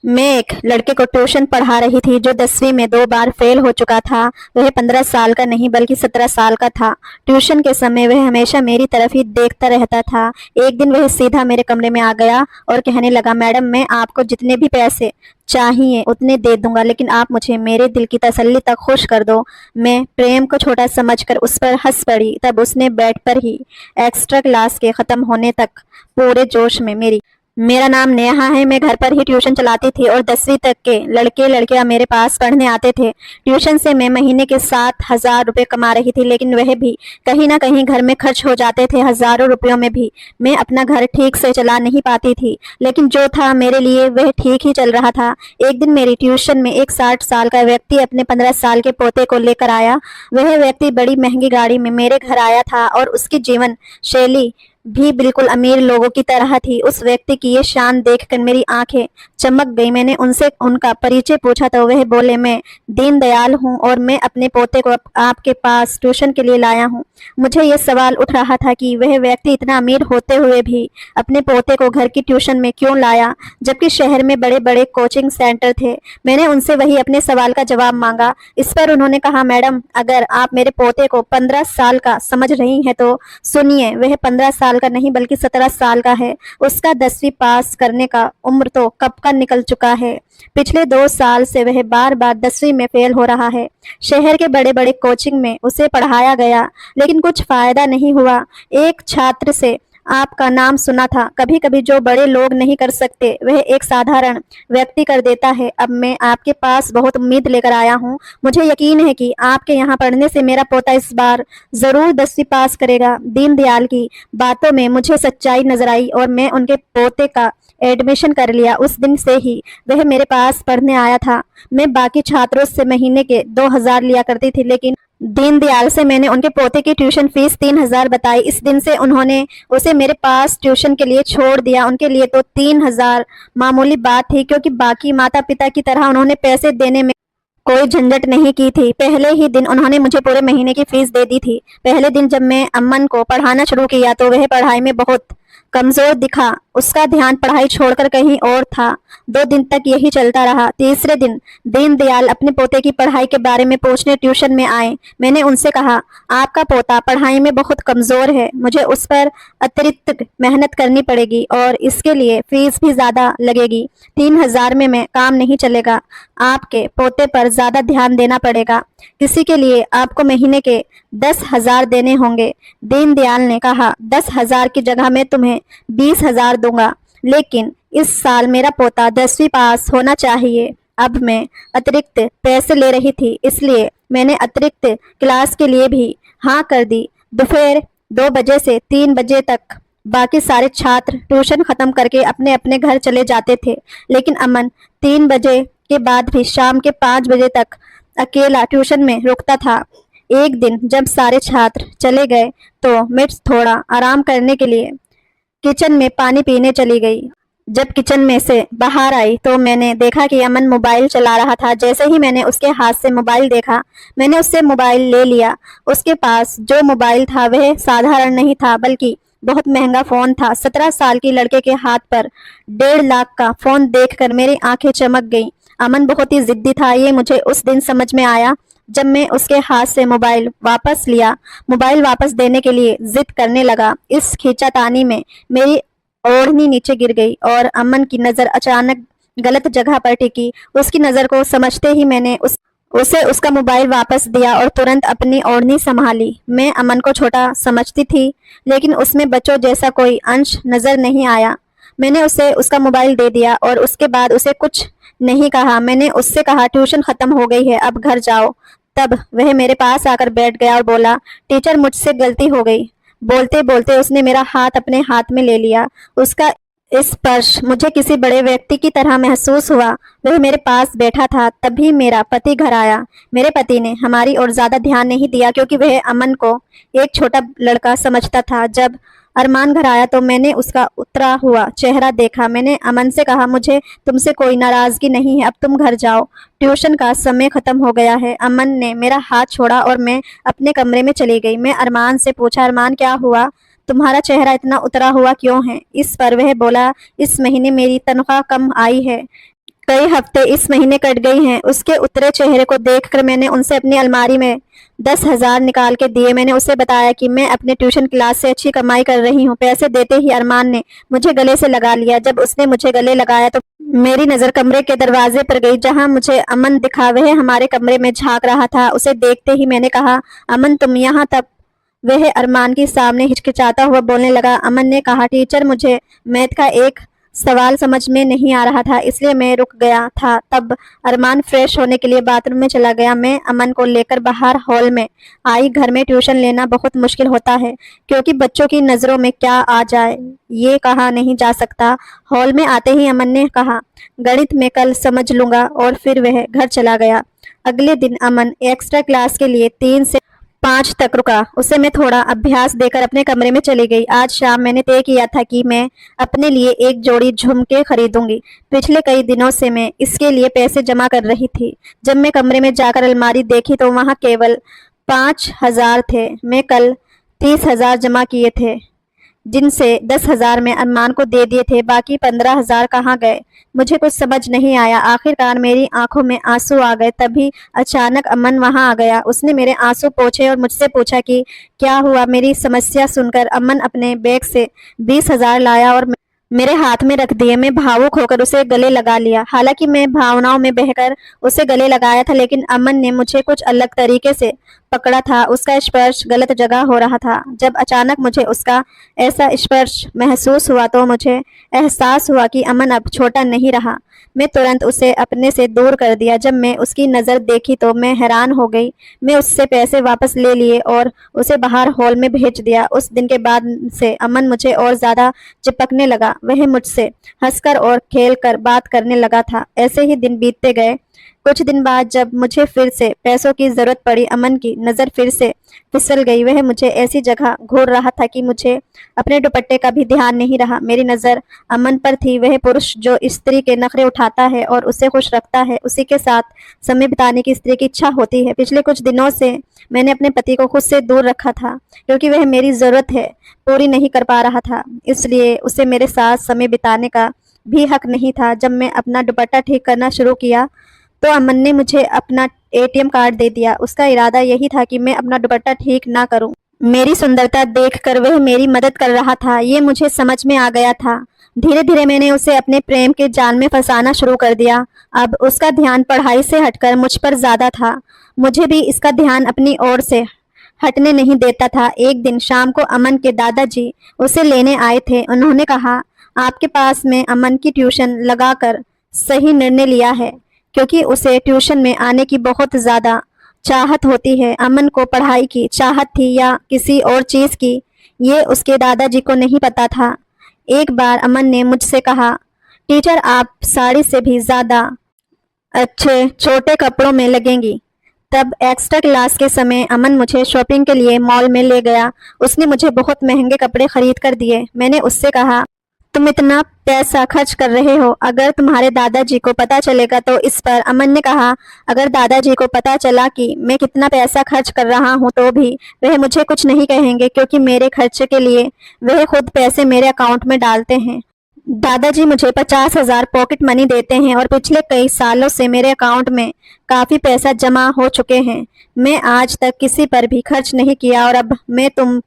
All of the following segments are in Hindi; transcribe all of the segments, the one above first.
मैं एक लड़के को ट्यूशन पढ़ा रही थी जो 10वीं में 2 बार फेल हो चुका था। वह 15 साल का नहीं बल्कि 17 साल का था। ट्यूशन के समय वह हमेशा मेरी तरफ ही देखता रहता था। एक दिन वह सीधा मेरे कमरे में आ गया और कहने लगा, मैडम मैं आपको जितने भी पैसे चाहिए उतने दे दूंगा, लेकिन आप मुझे मेरे दिल की तसल्ली तक खुश कर दो। मैं प्रेम को छोटा समझकर उस पर हंस पड़ी। तब उसने बेड पर ही एक्स्ट्रा क्लास के खत्म होने तक पूरे जोश में मेरा नाम नेहा है। मैं घर पर ही ट्यूशन चलाती थी और 10वीं तक के लड़के लड़कियां मेरे पास पढ़ने आते थे। ट्यूशन से मैं महीने के 7,000 रुपये कमा रही थी, लेकिन वह भी कहीं ना कहीं घर में खर्च हो जाते थे। हजारों रुपयों में भी मैं अपना घर ठीक से चला नहीं पाती थी, लेकिन जो था मेरे लिए वह ठीक ही चल रहा था। एक दिन मेरी ट्यूशन में एक 60 साल का व्यक्ति अपने 15 साल के पोते को लेकर आया। वह व्यक्ति बड़ी महंगी गाड़ी में मेरे घर आया था और उसकी जीवन शैली भी बिल्कुल अमीर लोगों की तरह थी। उस व्यक्ति की ये शान देखकर मेरी आंखें चमक गई। मैंने उनसे उनका परिचय पूछा तो वह बोले, मैं दीनदयाल हूँ और मैं अपने पोते को आपके पास ट्यूशन के लिए लाया हूँ। मुझे ये सवाल उठ रहा था कि वह व्यक्ति इतना अमीर होते हुए भी अपने पोते को घर की ट्यूशन में क्यों लाया, जबकि शहर में बड़े बड़े कोचिंग सेंटर थे। मैंने उनसे वही अपने सवाल का जवाब मांगा। इस पर उन्होंने कहा, मैडम अगर आप मेरे पोते को 15 साल का समझ रही हैं तो सुनिए, वह 15 साल का नहीं बल्कि 17 साल का है। उसका 10वीं पास करने का उम्र तो कब का निकल चुका है। पिछले 2 साल से वह बार बार 10वीं में फेल हो रहा है। शहर के बड़े बड़े कोचिंग में उसे पढ़ाया गया, लेकिन कुछ फायदा नहीं हुआ। एक छात्र से आपका नाम सुना था। कभी कभी जो बड़े लोग नहीं कर सकते वह एक साधारण व्यक्ति कर देता है। अब मैं आपके पास बहुत उम्मीद लेकर आया हूँ। मुझे यकीन है कि आपके यहाँ पढ़ने से मेरा पोता इस बार जरूर 10वीं पास करेगा। दीनदयाल की बातों में मुझे सच्चाई नजर आई और मैं उनके पोते का एडमिशन कर लिया। उस दिन से ही वह मेरे पास पढ़ने आया था। मैं बाकी छात्रों से महीने के 2,000 लिया करती थी, लेकिन दीनदयाल से मैंने उनके पोते की ट्यूशन फीस 3,000 बताई। इस दिन से उन्होंने उसे मेरे पास ट्यूशन के लिए छोड़ दिया। उनके लिए तो 3,000 मामूली बात थी, क्योंकि बाकी माता पिता की तरह उन्होंने पैसे देने में कोई झंझट नहीं की थी। पहले ही दिन उन्होंने मुझे पूरे महीने की फीस दे दी थी। पहले दिन जब मैं अमन को पढ़ाना शुरू किया तो वह पढ़ाई में बहुत कमजोर दिखा। उसका ध्यान पढ़ाई छोड़कर कहीं और था। 2 दिन तक यही चलता रहा। तीसरे दिन दीनदयाल अपने पोते की पढ़ाई के बारे में पूछने ट्यूशन में आए। मैंने उनसे कहा, आपका पोता पढ़ाई में बहुत कमजोर है, मुझे उस पर अतिरिक्त मेहनत करनी पड़ेगी और इसके लिए फीस भी ज्यादा लगेगी। 3,000 में काम नहीं चलेगा, आपके पोते पर ज्यादा ध्यान देना पड़ेगा। किसी के लिए आपको महीने के 10,000 देने होंगे। दीनदयाल ने कहा, 10,000 की जगह मैं तुम्हें 20,000 दूंगा, लेकिन इस साल मेरा पोता 10वीं पास होना चाहिए। अब मैं अतिरिक्त पैसे ले रही थी, इसलिए मैंने अतिरिक्त क्लास के लिए भी हाँ कर दी। दोपहर 2 बजे से 3 बजे तक बाकी सारे छात्र ट्यूशन खत्म करके अपने अपने घर चले जाते थे, लेकिन अमन 3 बजे के बाद भी शाम के 5 बजे तक अकेला ट्यूशन में रुकता था। एक दिन जब सारे छात्र चले गए तो मैं थोड़ा आराम करने के लिए किचन में पानी पीने चली गई। जब किचन में से बाहर आई तो मैंने देखा कि अमन मोबाइल चला रहा था। जैसे ही मैंने उसके हाथ से मोबाइल देखा, मैंने उससे मोबाइल ले लिया। उसके पास जो मोबाइल था वह साधारण नहीं था, बल्कि बहुत महंगा फोन था। 17 साल की लड़के के हाथ पर 1.5 लाख का फोन देखकर मेरी आंखें चमक गईं। अमन बहुत ही जिद्दी था। ये मुझे उस दिन समझ में आया जब मैं उसके हाथ से मोबाइल वापस लिया। मोबाइल वापस देने के लिए जिद करने लगा। इस खींचातानी में मेरी ओढ़नी नीचे गिर गई और अमन की नजर अचानक गलत जगह पर टिकी। उसकी नजर को समझते ही मैंने उसे उसका मोबाइल वापस दिया और तुरंत अपनी ओढ़नी संभाली। मैं अमन को छोटा समझती थी, लेकिन उसमें बच्चों जैसा कोई अंश नजर नहीं आया। मैंने उसे उसका मोबाइल दे दिया और उसके बाद उसे कुछ नहीं कहा। मैंने उससे कहा, ट्यूशन खत्म हो गई है, अब घर जाओ। तब वह मेरे पास आकर बैठ गया और बोला, टीचर मुझसे गलती हो गई। बोलते बोलते उसने मेरा हाथ अपने हाथ में ले लिया। उसका स्पर्श मुझे किसी बड़े व्यक्ति की तरह महसूस हुआ। वह मेरे पास बैठा था। तभी मेरा पति घर आया। मेरे पति ने हमारी ओर ज्यादा ध्यान नहीं दिया, क्योंकि वह अमन को एक छोटा लड़का समझता था। जब अरमान घर आया तो मैंने उसका उतरा हुआ चेहरा देखा। मैंने अमन से कहा, मुझे तुमसे कोई नाराजगी नहीं है, अब तुम घर जाओ, ट्यूशन का समय खत्म हो गया है। अमन ने मेरा हाथ छोड़ा और मैं अपने कमरे में चली गई। मैं अरमान से पूछा, अरमान क्या हुआ, तुम्हारा चेहरा इतना उतरा हुआ क्यों है? इस पर वह बोला, इस महीने मेरी तनख्वाह कम आई है, कई हफ्ते इस महीने कट गई हैं। उसके उतरे चेहरे को देखकर मैंने उनसे अपनी अलमारी में 10,000 निकाल के दिए। मैंने उसे बताया कि मैं अपने ट्यूशन क्लास से अच्छी कमाई कर रही हूँ। पैसे देते ही अरमान ने मुझे गले से लगा लिया। जब उसने मुझे गले लगाया तो मेरी नजर कमरे के दरवाजे पर गई, जहाँ मुझे अमन दिखा। वह हमारे कमरे में झांक रहा था। उसे देखते ही मैंने कहा, अमन तुम यहाँ? तब वह अरमान के सामने हिचकिचाता हुआ बोलने लगा। अमन ने कहा, टीचर मुझे मैथ का एक सवाल समझ में नहीं आ रहा था, इसलिए मैं रुक गया था। तब अरमान फ्रेश होने के लिए बाथरूम में चला गया। मैं अमन को लेकर बाहर हॉल में आई। घर में ट्यूशन लेना बहुत मुश्किल होता है, क्योंकि बच्चों की नज़रों में क्या आ जाए ये कहा नहीं जा सकता। हॉल में आते ही अमन ने कहा, गणित में कल समझ लूंगा, और फिर वह घर चला गया। अगले दिन अमन एक्स्ट्रा क्लास के लिए 3 से 5 तक रुका। उसे मैं थोड़ा अभ्यास देकर अपने कमरे में चली गई। आज शाम मैंने तय किया था कि मैं अपने लिए एक जोड़ी झुमके खरीदूंगी। पिछले कई दिनों से मैं इसके लिए पैसे जमा कर रही थी। जब मैं कमरे में जाकर अलमारी देखी तो वहां केवल 5,000 थे। मैं कल 30,000 जमा किए थे, जिनसे 10,000 में अरमान को दे दिए थे। बाकी 15,000 कहाँ गए? मुझे कुछ समझ नहीं आया। आखिरकार मेरी आंखों में आंसू आ गए। तभी अचानक अमन वहां आ गया। उसने मेरे आंसू पोंछे और मुझसे पूछा कि क्या हुआ। मेरी समस्या सुनकर अमन अपने बैग से 20,000 लाया और मेरे हाथ में रख दिए। मैं भावुक होकर उसे गले लगा लिया। हालांकि मैं भावनाओं में बहकर उसे गले लगाया था, लेकिन अमन ने मुझे कुछ अलग तरीके से पकड़ा था। उसका स्पर्श गलत जगह हो रहा था। जब अचानक मुझे उसका ऐसा स्पर्श महसूस हुआ तो मुझे एहसास हुआ कि अमन अब छोटा नहीं रहा। मैं तुरंत उसे अपने से दूर कर दिया। जब मैं उसकी नज़र देखी तो मैं हैरान हो गई। मैं उससे पैसे वापस ले लिए और उसे बाहर हॉल में भेज दिया। उस दिन के बाद से अमन मुझे और ज़्यादा चिपकने लगा। वह मुझसे हंसकर और खेलकर बात करने लगा था। ऐसे ही दिन बीतते गए। कुछ दिन बाद जब मुझे फिर से पैसों की जरूरत पड़ी, अमन की नज़र फिर से फिसल गई। वह मुझे ऐसी जगह घूर रहा था कि मुझे अपने दुपट्टे का भी ध्यान नहीं रहा। मेरी नज़र अमन पर थी। वह पुरुष जो स्त्री के नखरे उठाता है और उसे खुश रखता है, उसी के साथ समय बिताने की स्त्री की इच्छा होती है। पिछले कुछ दिनों से मैंने अपने पति को खुद से दूर रखा था, क्योंकि वह मेरी ज़रूरत है पूरी नहीं कर पा रहा था, इसलिए उसे मेरे साथ समय बिताने का भी हक नहीं था। जब मैं अपना दुपट्टा ठीक करना शुरू किया तो अमन ने मुझे अपना एटीएम कार्ड दे दिया। उसका इरादा यही था कि मैं अपना दुपट्टा ठीक ना करूं। मेरी सुंदरता देखकर वह मेरी मदद कर रहा था, ये मुझे समझ में आ गया था। धीरे धीरे मैंने उसे अपने प्रेम के जाल में फंसाना शुरू कर दिया। अब उसका ध्यान पढ़ाई से हटकर मुझ पर ज्यादा था। मुझे भी इसका ध्यान अपनी ओर से हटने नहीं देता था। एक दिन शाम को अमन के दादाजी उसे लेने आए थे। उन्होंने कहा, आपके पास में अमन की ट्यूशन लगाकर सही निर्णय लिया है, क्योंकि उसे ट्यूशन में आने की बहुत ज़्यादा चाहत होती है। अमन को पढ़ाई की चाहत थी या किसी और चीज़ की, ये उसके दादाजी को नहीं पता था। एक बार अमन ने मुझसे कहा, टीचर आप साड़ी से भी ज़्यादा अच्छे छोटे कपड़ों में लगेंगी। तब एक्स्ट्रा क्लास के समय अमन मुझे शॉपिंग के लिए मॉल में ले गया। उसने मुझे बहुत महंगे कपड़े खरीद कर दिए। मैंने उससे कहा, तुम इतना पैसा खर्च कर रहे हो, अगर तुम्हारे दादाजी को पता चलेगा तो? इस पर अमन ने कहा, अगर दादाजी को पता चला कि मैं कितना पैसा खर्च कर रहा हूँ तो भी वह मुझे कुछ नहीं कहेंगे, क्योंकि मेरे खर्चे के लिए वह खुद पैसे मेरे अकाउंट में डालते हैं। दादाजी मुझे 50,000 पॉकेट मनी देते हैं और पिछले कई सालों से मेरे अकाउंट में काफ़ी पैसा जमा हो चुके हैं। मैं आज तक किसी पर भी खर्च नहीं किया और अब मैं तुम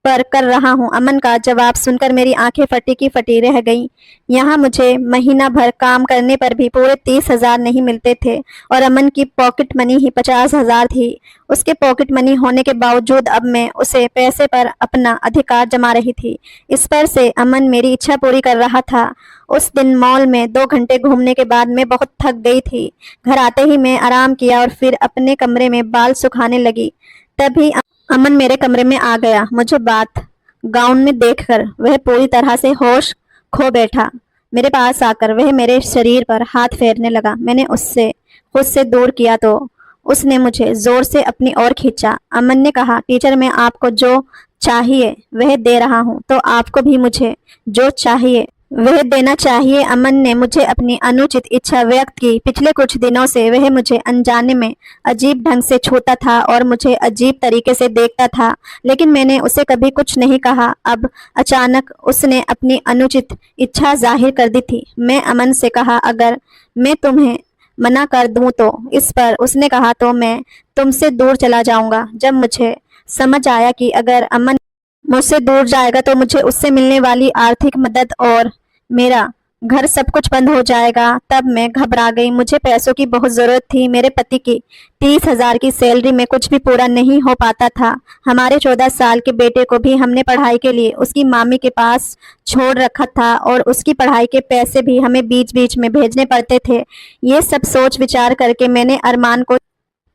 पर कर रहा हूँ। अमन का जवाब सुनकर मेरी आंखें फटी की फटी रह गईं। यहाँ मुझे महीना भर काम करने पर भी पूरे 30,000 नहीं मिलते थे और अमन की पॉकेट मनी ही 50,000 थी। उसके पॉकेट मनी होने के बावजूद अब मैं उसे पैसे पर अपना अधिकार जमा रही थी। इस पर से अमन मेरी इच्छा पूरी कर रहा था। उस दिन मॉल में 2 घंटे घूमने के बाद मैं बहुत थक गई थी। घर आते ही मैं आराम किया और फिर अपने कमरे में बाल सुखाने लगी। तभी अमन मेरे कमरे में आ गया। मुझे बात गाउन में देखकर वह पूरी तरह से होश खो बैठा। मेरे पास आकर वह मेरे शरीर पर हाथ फेरने लगा। मैंने उससे खुद से दूर किया तो उसने मुझे जोर से अपनी ओर खींचा। अमन ने कहा, टीचर मैं आपको जो चाहिए वह दे रहा हूँ, तो आपको भी मुझे जो चाहिए वह देना चाहिए। अमन ने मुझे अपनी अनुचित इच्छा व्यक्त की। पिछले कुछ दिनों से वह मुझे अनजाने में अजीब ढंग से छूता था और मुझे अजीब तरीके से देखता था, लेकिन मैंने उसे कभी कुछ नहीं कहा। अब अचानक उसने अपनी अनुचित इच्छा जाहिर कर दी थी। मैं अमन से कहा, अगर मैं तुम्हें मना कर दूं तो? इस पर उसने कहा, तो मैं तुमसे दूर चला जाऊंगा। जब मुझे समझ आया कि अगर अमन मुझसे दूर जाएगा तो मुझे उससे मिलने वाली आर्थिक मदद और मेरा घर सब कुछ बंद हो जाएगा, तब मैं घबरा गई। मुझे पैसों की बहुत जरूरत थी। मेरे पति की 30,000 की सैलरी में कुछ भी पूरा नहीं हो पाता था। हमारे 14 साल के बेटे को भी हमने पढ़ाई के लिए उसकी मामी के पास छोड़ रखा था और उसकी पढ़ाई के पैसे भी हमें बीच बीच में भेजने पड़ते थे। ये सब सोच विचार करके मैंने अरमान को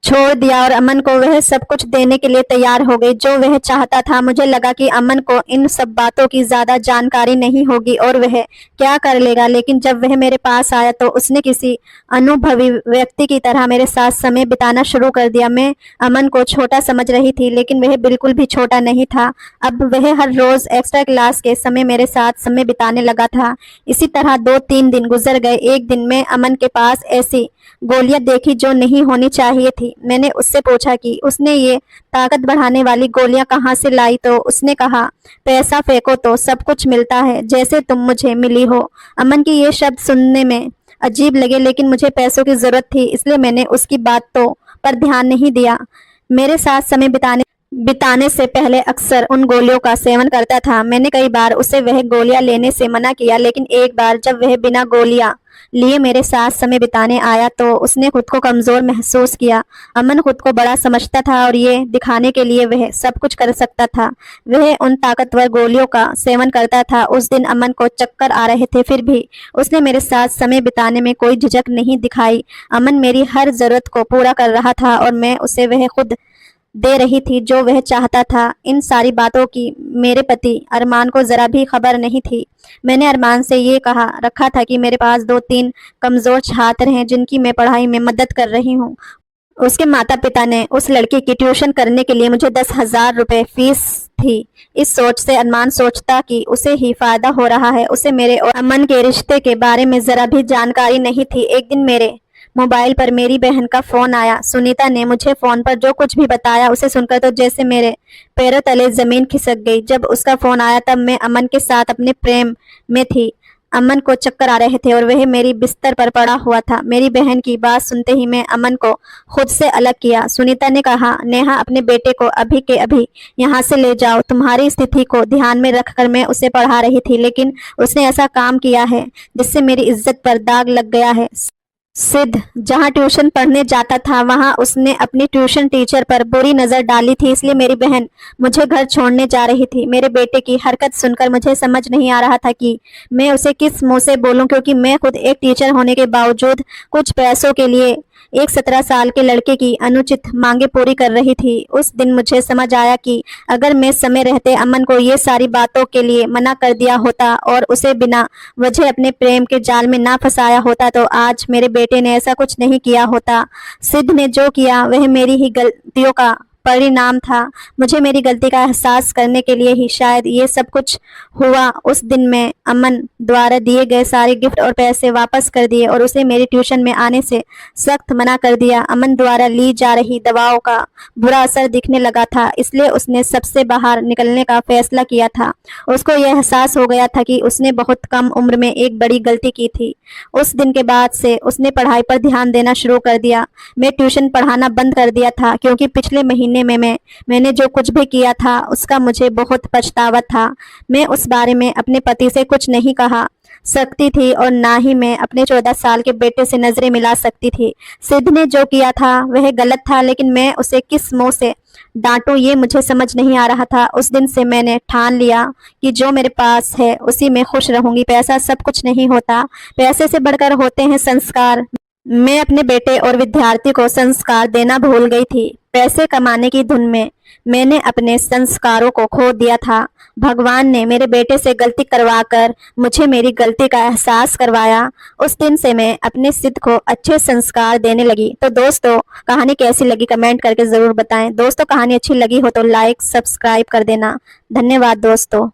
छोड़ दिया और अमन को वह सब कुछ देने के लिए तैयार हो गई जो वह चाहता था। मुझे लगा कि अमन को इन सब बातों की ज्यादा जानकारी नहीं होगी और वह क्या कर लेगा, लेकिन जब वह मेरे पास आया तो उसने किसी अनुभवी व्यक्ति की तरह मेरे साथ समय बिताना शुरू कर दिया। मैं अमन को छोटा समझ रही थी, लेकिन वह बिल्कुल भी छोटा नहीं था। अब वह हर रोज एक्स्ट्रा क्लास के समय मेरे साथ समय बिताने लगा था। इसी तरह 2-3 दिन गुजर गए। एक दिन मैं अमन के पास ऐसी गोलियां देखी जो नहीं होनी चाहिए थी। मैंने उससे पूछा कि उसने ये ताकत बढ़ाने वाली गोलियां कहाँ से लाई, तो उसने कहा, पैसा फेंको तो सब कुछ मिलता है, जैसे तुम मुझे मिली हो। अमन की ये शब्द सुनने में अजीब लगे, लेकिन मुझे पैसों की जरूरत थी, इसलिए मैंने उसकी बातों पर ध्यान नहीं दिया। मेरे साथ समय बिताने से पहले अक्सर उन गोलियों का सेवन करता था। मैंने कई बार उसे वह गोलियां लेने से मना किया, लेकिन एक बार जब वह बिना गोलियां लिए मेरे साथ समय बिताने आया तो उसने खुद को कमजोर महसूस किया। अमन खुद को बड़ा समझता था और ये दिखाने के लिए वह सब कुछ कर सकता था। वह उन ताकतवर गोलियों का सेवन करता था। उस दिन अमन को चक्कर आ रहे थे, फिर भी उसने मेरे साथ समय बिताने में कोई झिझक नहीं दिखाई। अमन मेरी हर जरूरत को पूरा कर रहा था और मैं उसे वह खुद दे रही थी जो वह चाहता था। इन सारी बातों की मेरे पति अरमान को जरा भी खबर नहीं थी। मैंने अरमान से ये कहा रखा था कि मेरे पास 2-3 कमजोर छात्र हैं जिनकी मैं पढ़ाई में मदद कर रही हूँ। उसके माता पिता ने उस लड़की की ट्यूशन करने के लिए मुझे 10,000 रुपए फीस थी। इस सोच से अरमान सोचता कि उसे ही फायदा हो रहा है। उसे मेरे और अमन के रिश्ते के बारे में जरा भी जानकारी नहीं थी। एक दिन मेरे मोबाइल पर मेरी बहन का फोन आया। सुनीता ने मुझे फोन पर जो कुछ भी बताया उसे सुनकर तो जैसे मेरे पैरों तले जमीन खिसक गई। जब उसका फोन आया तब मैं अमन के साथ अपने प्रेम में थी। अमन को चक्कर आ रहे थे और वह मेरी बिस्तर पर पड़ा हुआ था। मेरी बहन की बात सुनते ही मैं अमन को खुद से अलग किया। सुनीता ने कहा, नेहा अपने बेटे को अभी के अभी यहाँ से ले जाओ। तुम्हारी स्थिति को ध्यान में रखकर मैं उसे पढ़ा रही थी, लेकिन उसने ऐसा काम किया है जिससे मेरी इज्जत पर दाग लग गया है। सिद्ध जहाँ ट्यूशन पढ़ने जाता था वहाँ उसने अपनी ट्यूशन टीचर पर बुरी नजर डाली थी, इसलिए मेरी बहन मुझे घर छोड़ने जा रही थी। मेरे बेटे की हरकत सुनकर मुझे समझ नहीं आ रहा था कि मैं उसे किस मुंह से बोलूं, क्योंकि मैं खुद एक टीचर होने के बावजूद कुछ पैसों के लिए एक 17 साल के लड़के की अनुचित मांगे पूरी कर रही थी। उस दिन मुझे समझ आया कि अगर मैं समय रहते अमन को ये सारी बातों के लिए मना कर दिया होता और उसे बिना वजह अपने प्रेम के जाल में ना फंसाया होता तो आज मेरे बेटे ने ऐसा कुछ नहीं किया होता। सिद्ध ने जो किया वह मेरी ही गलतियों का परिणाम था। मुझे मेरी गलती का एहसास करने के लिए ही शायद ये सब कुछ हुआ। उस दिन मैं अमन द्वारा दिए गए सारे गिफ्ट और पैसे वापस कर दिए और उसे मेरी ट्यूशन में आने से सख्त मना कर दिया। अमन द्वारा ली जा रही दवाओं का बुरा असर दिखने लगा था, इसलिए उसने सबसे बाहर निकलने का फैसला किया था। उसको यह एहसास हो गया था कि उसने बहुत कम उम्र में एक बड़ी गलती की थी। उस दिन के बाद से उसने पढ़ाई पर ध्यान देना शुरू कर दिया। मैं ट्यूशन पढ़ाना बंद कर दिया था, क्योंकि पिछले महीने में मैंने जो कुछ भी किया था उसका मुझे बहुत पछतावा था। मैं उस बारे में अपने पति से कुछ नहीं कहा सकती थी और ना ही मैं अपने 14 साल के बेटे से नजरें मिला सकती थी। सिद्ध ने जो किया था वह गलत था, लेकिन मैं उसे किस मुंह से डांटूं ये मुझे समझ नहीं आ रहा था। उस दिन से मैंने ठान लिया कि जो मेरे पास है उसी में खुश रहूंगी। पैसा सब कुछ नहीं होता, पैसे से बढ़कर होते हैं संस्कार। मैं अपने बेटे और विद्यार्थी को संस्कार देना भूल गई थी। पैसे कमाने की धुन में मैंने अपने संस्कारों को खो दिया था। भगवान ने मेरे बेटे से गलती करवाकर मुझे मेरी गलती का एहसास करवाया। उस दिन से मैं अपने सिद्ध को अच्छे संस्कार देने लगी। तो दोस्तों, कहानी कैसी लगी कमेंट करके जरूर बताएं। दोस्तों, कहानी अच्छी लगी हो तो लाइक सब्सक्राइब कर देना। धन्यवाद दोस्तों।